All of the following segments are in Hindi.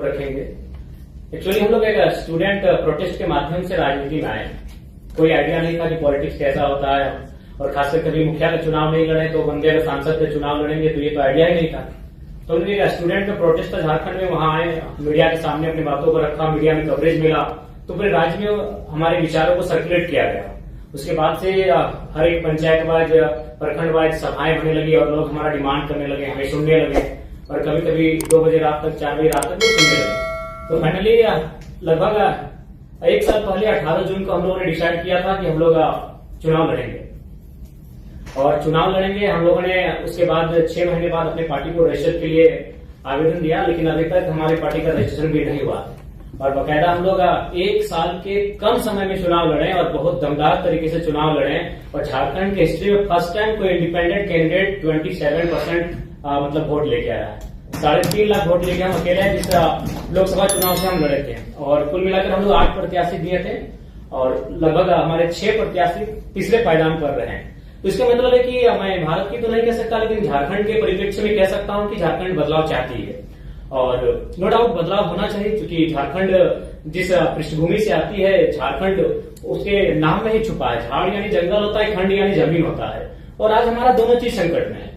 रखेंगे। एक्चुअली हम लोग एक स्टूडेंट प्रोटेस्ट के माध्यम से राजनीति में आए। कोई आइडिया नहीं था कि पॉलिटिक्स कैसा होता है, और खासकर कभी मुखिया का चुनाव नहीं लड़े तो बंदे अगर सांसद का चुनाव लड़ेंगे, तो ये तो आइडिया ही नहीं था। तो उनके स्टूडेंट का प्रोटेस्ट था झारखंड में, वहां आए, मीडिया के सामने अपनी बातों को रखा, मीडिया में कवरेज मिला, तो पूरे राज्य में हमारे विचारों को सर्कुलेट किया गया। उसके बाद से हर एक पंचायत वाइज, प्रखंड वाइज सभाएं होने लगी और लोग हमारा डिमांड करने लगे, हमें सुनने लगे, और कभी कभी 2 बजे रात तक, 4 बजे रात तक लोग सुनने लगे। तो फाइनली लगभग 1 साल पहले 18 जून को हम लोगों ने डिसाइड किया था कि हम लोग चुनाव लड़ेंगे, और चुनाव लड़ेंगे। हम लोगों ने उसके बाद 6 महीने बाद अपने पार्टी को रजिस्टर के लिए आवेदन दिया, लेकिन अभी तक हमारी पार्टी का रजिस्ट्रेशन भी नहीं हुआ। और बाकायदा हम लोग 1 साल के कम समय में चुनाव लड़े और बहुत दमदार तरीके से चुनाव लड़े, और झारखंड के हिस्ट्री में फर्स्ट टाइम कोई इंडिपेंडेंट कैंडिडेट 27% मतलब वोट लेके आया है। 3.5 लाख वोट लेके हम अकेले हैं, जिस लोकसभा चुनाव से हम लड़े थे। और कुल मिलाकर हम लोग 8 प्रत्याशी दिए थे, और लगभग हमारे 6 प्रत्याशी तीसरे पायदान पर रहे हैं। तो इसका मतलब है कि मैं भारत की तो नहीं कह सकता, लेकिन झारखंड के परिप्रेक्ष्य में कह सकता हूं कि झारखंड बदलाव चाहती है, और नो डाउट बदलाव होना चाहिए, क्योंकि झारखंड जिस पृष्ठभूमि से आती है, झारखंड उसके नाम में ही छुपा है। झाड़ यानी जंगल होता है, खंड यानी जमीन होता है, और आज हमारा दोनों चीज संकट में है।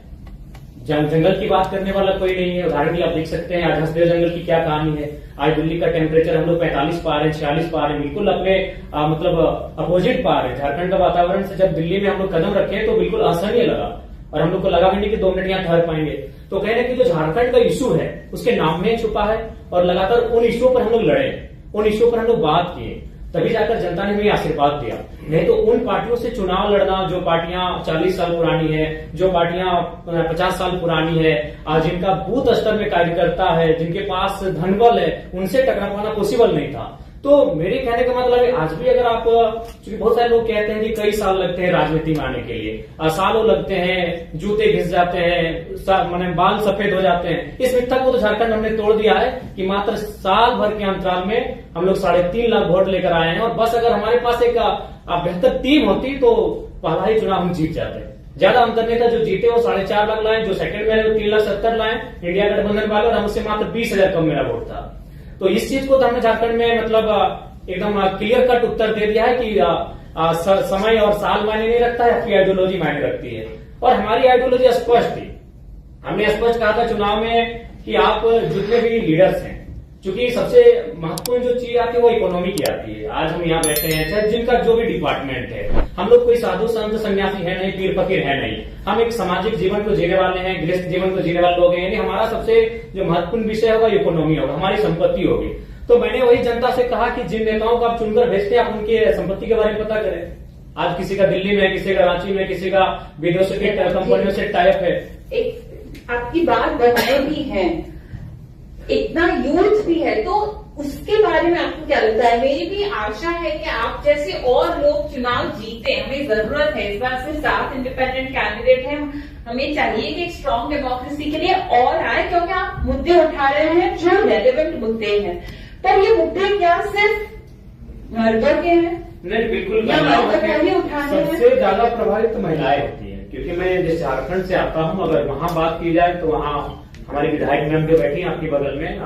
जंगल की बात करने वाला कोई नहीं है। उदाहरण के लिए आप देख सकते हैं आज हंसदेव जंगल की क्या कहानी है। आज दिल्ली का टेम्परेचर हम लोग 45 पा रहे हैं, 46 पा रहे हैं, बिल्कुल अपने मतलब अपोजिट पा रहे हैं। झारखंड का वातावरण से जब दिल्ली में हम लोग कदम रखे तो बिल्कुल असहनीय लगा, और हम लोग को लगा भी नहीं कि 2 मिनट यहाँ ठहर पाएंगे। तो कह रहे कि जो झारखंड का इशू है उसके नाम में छुपा है, और लगातार उन इशू पर हम लोग लड़े, उन इशू पर हम लोग बात किए, तभी जाकर जनता ने हमें आशीर्वाद दिया। नहीं तो उन पार्टियों से चुनाव लड़ना जो पार्टियां 40 साल पुरानी है, जो पार्टियां 50 साल पुरानी है, जिनका बूथ स्तर में कार्यकर्ता है, जिनके पास धनबल है, उनसे टकरा पाना पॉसिबल नहीं था। तो मेरे कहने का मतलब है आज भी अगर आप, क्योंकि बहुत सारे लोग कहते हैं कि कई साल लगते हैं राजनीति में आने के लिए, सालों लगते हैं, जूते घिस जाते हैं, माने बाल सफेद हो जाते हैं, इस मिथ्या को तो झारखंड हमने तोड़ दिया है कि मात्र साल भर के अंतराल में हम लोग 3.5 लाख वोट लेकर आए हैं। और बस अगर हमारे पास एक बेहतर टीम होती तो पहला ही चुनाव हम जीत जाते। ज्यादा अंतर नहीं था, जो जीते वो 4.5 लाख लाए, जो सेकंड में 3,70,000 लाए इंडिया गठबंधन वाले, और हमसे मात्र 20,000 कम मेरा वोट था। तो इस चीज को तो हमने झारखंड में मतलब एकदम क्लियर कट उत्तर दे दिया है कि समय और साल मायने नहीं रखता है, आपकी आइडियोलॉजी मायने रखती है। और हमारी आइडियोलॉजी स्पष्ट थी। हमने स्पष्ट कहा था चुनाव में कि आप जितने भी लीडर्स हैं, क्योंकि सबसे महत्वपूर्ण जो चीज आती है वो इकोनॉमी की आती है। आज हम यहाँ बैठे हैं, चाहे जिनका जो भी डिपार्टमेंट है, हम लोग कोई साधु संत सन्यासी है नहीं, पीर फकीर है नहीं, हम एक सामाजिक जीवन को जीने वाले हैं, गृहस्थ जीवन को जीने वाले लोग हैं। यानी हमारा सबसे जो महत्वपूर्ण विषय होगा इकोनॉमी होगा, हमारी संपत्ति होगी। तो मैंने वही जनता से कहा कि जिन नेताओं को आप चुनकर भेजते हैं, आप उनके संपत्ति के बारे में पता करें। आज किसी का दिल्ली में, किसी का रांची में, किसी का विदेशों के कंपनियों से टाइप है। एक आपकी बात बनते भी है, इतना यूथ भी है, तो उसके बारे में आपको क्या लगता है? मेरी भी आशा है कि आप जैसे और लोग चुनाव जीते। हमें जरूरत है, इस बार सिर्फ 7 इंडिपेंडेंट कैंडिडेट हैं, हमें चाहिए कि एक स्ट्रॉन्ग डेमोक्रेसी के लिए और आए, क्योंकि आप मुद्दे उठा रहे हैं जो रेलेवेंट मुद्दे हैं। पर ये मुद्दे क्या सिर्फ मर्दों के हैं? नहीं, बिल्कुल सबसे ज्यादा प्रभावित महिलाएं होती है। क्योंकि मैं जिस झारखंड से आता हूँ, अगर वहां बात की जाए तो वहाँ हमारी विधायक मैम जो बैठी है आपकी बगल में,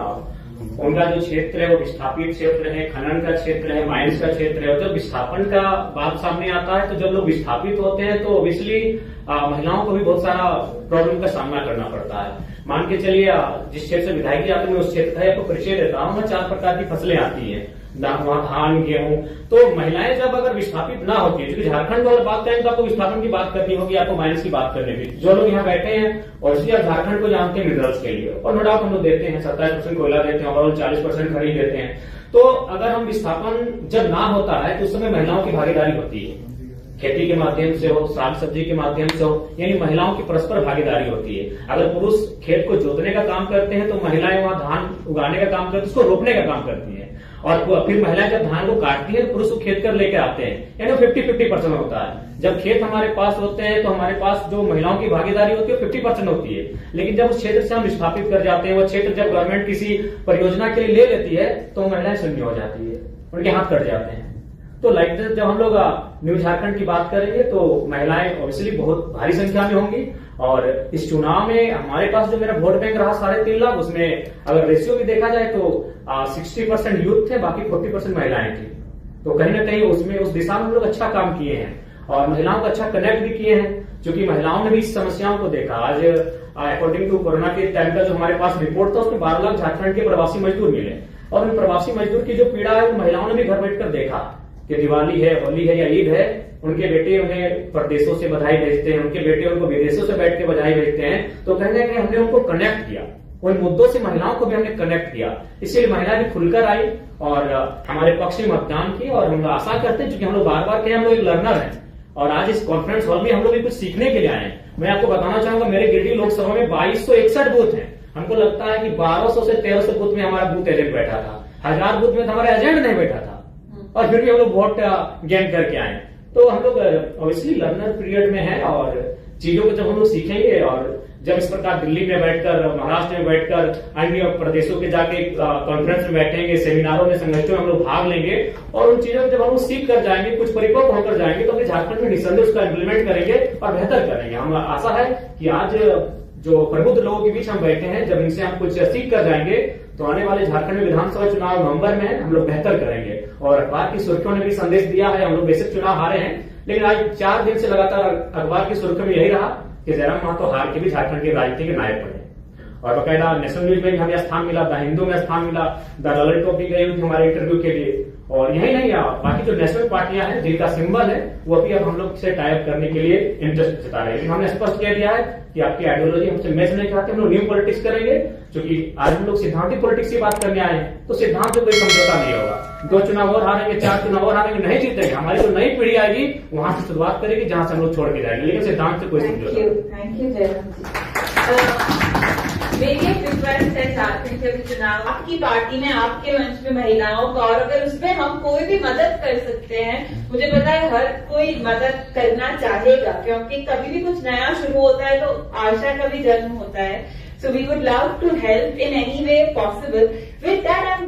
उनका जो क्षेत्र है वो विस्थापित क्षेत्र है, खनन का क्षेत्र है, माइंस का क्षेत्र है। और जब विस्थापन का बात सामने आता है तो जब लोग विस्थापित होते हैं तो ऑब्वियसली महिलाओं को भी बहुत सारा प्रॉब्लम का सामना करना पड़ता है। मान के चलिए जिस क्षेत्र से विधायक आते हैं उस क्षेत्र का आपको परिचय देता हूँ मैं। 4 प्रकार की फसलें आती है, वहाँ धान, गेहूं। तो महिलाएं जब अगर विस्थापित ना होती है, क्योंकि झारखंड वाले बात करें तो आपको विस्थापन की बात करनी होगी, आपको माइनस की बात करनी होगी। जो लोग यहाँ बैठे हैं और इसलिए आप झारखंड को जानते हैं मिनरल्स के लिए, और नो डाउट हम लोग देते हैं 27% कोयला देते हैं, और 40% खरीद देते हैं। तो अगर हम विस्थापन जब ना होता है तो उस समय महिलाओं की भागीदारी होती है, खेती के माध्यम से हो, साग सब्जी के माध्यम से हो, यानी महिलाओं की परस्पर भागीदारी होती है। अगर पुरुष खेत को जोतने का काम करते हैं तो महिलाएं वहां धान उगाने का काम करती है, उसको रोपने का काम करती है। और फिर महिलाएं जब धान को काटती है पुरुष को खेत कर लेकर आते हैं, यानी 50-50% होता है। जब खेत हमारे पास होते हैं तो हमारे पास जो महिलाओं की भागीदारी होती है 50% होती है। लेकिन जब उस क्षेत्र से हम विस्थापित कर जाते हैं, वो क्षेत्र जब गवर्नमेंट किसी परियोजना के लिए ले लेती है तो महिलाएं शून्य हो जाती है, उनके हाथ कट जाते हैं। तो लाइक जब हम लोग न्यू झारखंड की बात करेंगे तो महिलाएं ऑब्वियसली बहुत भारी संख्या में होंगी। और इस चुनाव में हमारे पास जो मेरा वोट बैंक रहा 3.5 लाख, उसमें अगर रेशियो भी देखा जाए तो 60% यूथ थे, बाकी 40% महिलाएं थी। तो कहीं ना कहीं उसमें उस दिशा में हम लोग अच्छा काम किए हैं और महिलाओं को अच्छा कनेक्ट भी किए हैं, क्योंकि महिलाओं ने भी इस समस्याओं को देखा। आज अकॉर्डिंग टू कोरोना के टाइम का जो हमारे पास रिपोर्ट था, उसमें 12 लाख झारखंड के प्रवासी मजदूर मिले और उन प्रवासी मजदूर की जो पीड़ा है वो महिलाओं ने भी घर बैठकर देखा कि दिवाली है, होली है या ईद है, उनके बेटे उन्हें प्रदेशों से बधाई भेजते हैं, उनके बेटे उनको विदेशों से बैठ के बधाई भेजते हैं। तो कहीं ना कहीं हमने उनको कनेक्ट किया, उन मुद्दों से महिलाओं को भी हमने कनेक्ट किया, इसीलिए महिला भी खुलकर आई और हमारे पक्ष में मतदान की। और हम आशा करते हैं, क्योंकि हम लोग बार बार कहें हम लोग एक लर्नर हैं और आज इस कॉन्फ्रेंस हॉल में हम लोग भी कुछ सीखने के लिए आए हैं। मैं आपको बताना चाहूंगा, मेरे गिरिडीह लोकसभा में 2261 बूथ हैं। हमको लगता है कि 1200 से 1300 बूथ में हमारा बूथ एजेंट बैठा था, 1000 बूथ में तो हमारा एजेंट नहीं बैठा था, और फिर भी हम लोग वोट गेन करके आए। तो हम लोग ऑब्वियसली लर्नर पीरियड में है और चीजों को जब हम लोग सीखेंगे और जब इस प्रकार दिल्ली में बैठकर, महाराष्ट्र में बैठकर, अन्य प्रदेशों के जाके कॉन्फ्रेंस में बैठेंगे, सेमिनारों में, संगठनों में हम लोग भाग लेंगे और उन चीजों को जब हम लोग सीख कर जाएंगे, कुछ परिपक्व होकर जाएंगे, तो अपने झारखंड में निसंदेह उसका इम्प्लीमेंट करेंगे और बेहतर करेंगे। हम आशा है कि आज जो प्रबुद्ध लोगों के बीच हम बैठे हैं, जब इनसे हम कुछ सीख कर जाएंगे तो आने वाले झारखंड में विधानसभा चुनाव नवंबर में है, हम लोग बेहतर करेंगे। और अखबार की सुर्खियों ने भी संदेश दिया है, हम लोग बेशक चुनाव हारे हैं, लेकिन आज 4 दिन से लगातार अखबार की सुर्खियों में यही रहा कि जयराम महतो हार के भी झारखंड के राजनीति के नायक बने। और बकायदा नेशनल न्यूज में भी हमें स्थान मिला, द हिंदू में स्थान मिला, द ललित भी गई थी हमारे इंटरव्यू के लिए। और यही नहीं, बाकी जो नेशनल पार्टियां हैं जिनका सिंबल है वो भी अब हम लोग से टाइप करने के लिए इंटरेस्ट जता रहे हैं। लेकिन हमने स्पष्ट कह दिया है कि आपकी आइडियोलॉजी हमसे मैच नहीं खाते, हम लोग न्यू पॉलिटिक्स करेंगे, क्योंकि आज हम लोग सिद्धांतिक पॉलिटिक्स की बात करने आए हैं। तो सिद्धांत से कोई समझौता नहीं होगा। 2 चुनाव और हारेंगे, 4 चुनाव और हारेंगे, नहीं जीतेंगे, हमारी जो नई पीढ़ी आएगी वहां से शुरुआत करेगी जहां से हम लोग छोड़ के जाएंगे, लेकिन सिद्धांत से कोई समझौता। थैंक यू जयराम जी। मेरी एक रिक्वेस्ट है, झारखंड के चुनाव आपकी पार्टी में, आपके मंच में महिलाओं का, और अगर उसमें हम कोई भी मदद कर सकते हैं, मुझे पता है हर कोई मदद करना चाहेगा, क्योंकि कभी भी कुछ नया शुरू होता है तो आशा का भी जन्म होता है। So we would love to help in any way possible. With that